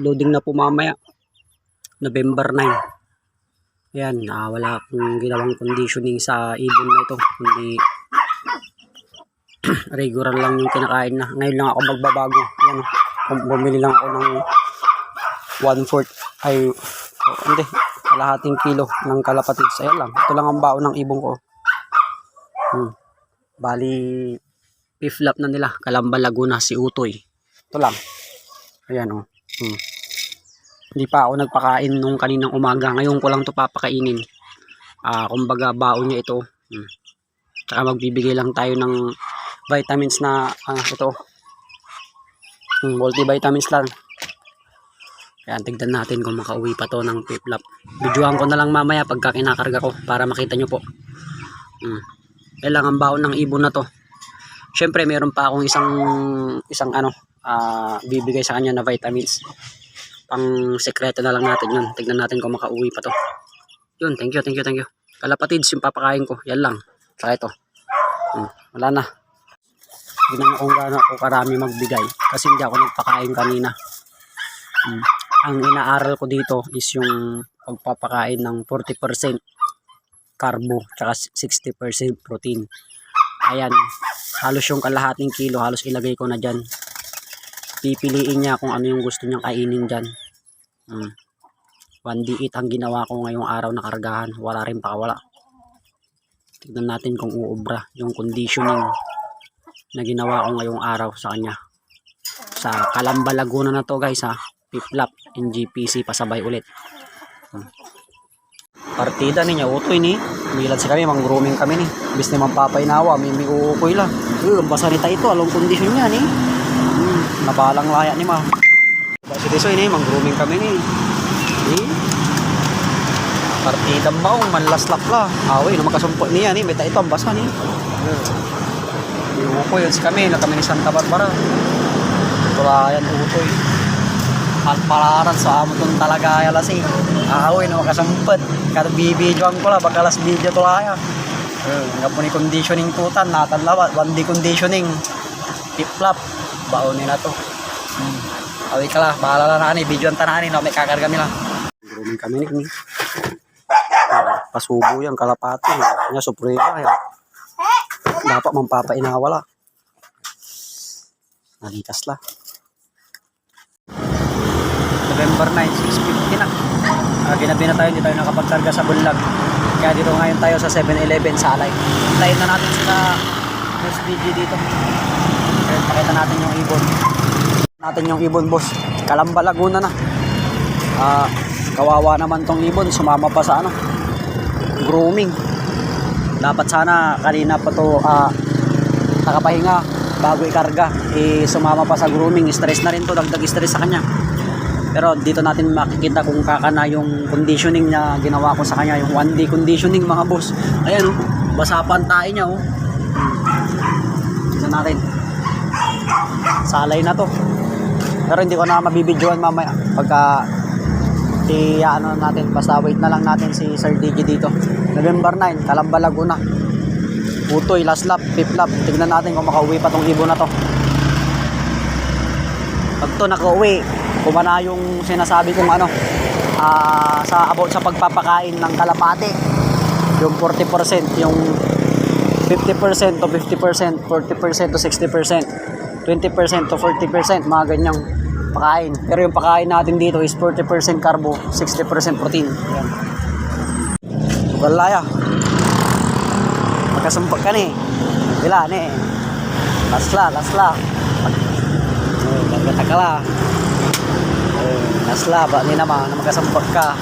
Loading na po mamaya. November 9. Yan, wala akong ginawang conditioning sa ibon na ito. Kundi regular lang yung kinakain na. Ngayon lang ako magbabago. Yan, bumili lang ako ng 1/4 ay hindi, kalahating kilo ng kalapatids. Ayan lang, ito lang ang baon ng ibon ko. Bali fifth lap na nila, Calamba Laguna, si Utoy. Ito lang. Ayan o. Hindi pa ako nagpakain nung kaninang umaga. Ngayon ko lang ito papakainin. Kumbaga baon niya ito. Tsaka magbibigay lang tayo ng vitamins na ito. Multivitamins lang. Kaya tignan natin kung makauwi pa to ng fifth lap. Videoan ko na lang mamaya pagka kinakarga ko para makita nyo po. Yan lang ang baon ng ibon na to. Syempre meron pa akong isang bibigay sa kanya na vitamins. Pang sekreto na lang natin yun. Tignan natin kung makauwi pa to. Yun, thank you. Kalapatids yung papakain ko. Yan lang. Saka ito. Wala na. Hindi na kung gaano ako karami magbigay. Kasi hindi ako nagpakain kanina. Ang inaaral ko dito is yung pagpapakain ng 40% carbo tsaka 60% protein. Ayan, halos yung kalahating kilo halos ilagay ko na dyan. Pipiliin niya kung ano yung gusto niyang kainin dyan. 1D8 ang ginawa ko ngayong araw na kargahan. Wala rin pakawala. Tignan natin kung uubra yung conditioning na ginawa ko ngayong araw sa kanya. Sa Calamba Laguna na to guys ha. Fifth lap, NGPC pasabay ulit. Partida niya, Utoy ni. Milansi kami, mang-grooming kami ni. Bis ni mampapaynawa, may uukoy lang. Ang basa nita ito, along kondisyon niya ni. Nabalang laya ni ma. Basi tisoy ni, mang-grooming kami ni. Partida maong, manlaslap la. Away, na magkasumpot niya ni. May ito, ang basa ni. Uukoy, yun si kami, na kami ni Santa Barbara. Tulayan, Utoy. Palaran sa amo tong talaga ayala si away na makasampet kada bibidyoan ko la baka last video to laya nga po ni conditioning tutan natan lawat 1D conditioning tip-flap baon nila to away ka la bahala na ani videoan tanani no may kakarga nila grooming kami ni pasubo yan kalapati nya suprema kaya dapat mampapainawala nalikas la November 9, 6:50 na. Ginabi na tayo, hindi tayo nakapagkarga sa Bulag. Kaya dito ngayon tayo sa 7-Eleven sa Alay. Hintayin na natin sila SDG dito. Kaya pakita natin yung ibon. Boss. Calamba Laguna na. Kawawa naman tong ibon. Sumama pa sa grooming. Dapat sana kanina pa to nakapahinga bago ikarga. Sumama pa sa grooming. Stress na rin to. Dagdag stress sa kanya. Pero dito natin makikita kung kakana yung conditioning na ginawa ko sa kanya. Yung 1D conditioning mga boss. Ayan basa pa ang tae niya Tignan natin. Salay na to. Pero hindi ko na mabibidyoan mamaya. Pagka natin. Basta wait na lang natin si Sir DG dito. November 9, Calamba Laguna. Utoy, last lap, fifth lap. Tignan natin kung makauwi pa tong ibon na to. Pag to nakauwi, kumana yung sinasabi kong sa pagpapakain ng kalapate yung 40%, yung 50% to 50%, 40% to 60%, 20% to 40%, mga ganyang pakain. Pero yung pakain natin dito is 40% carbo, 60% protein. Ayan. Sugalaya magkasumpak ka ni bila ni lasla gagata ka la nasla ba ni naman na magkasumpak ka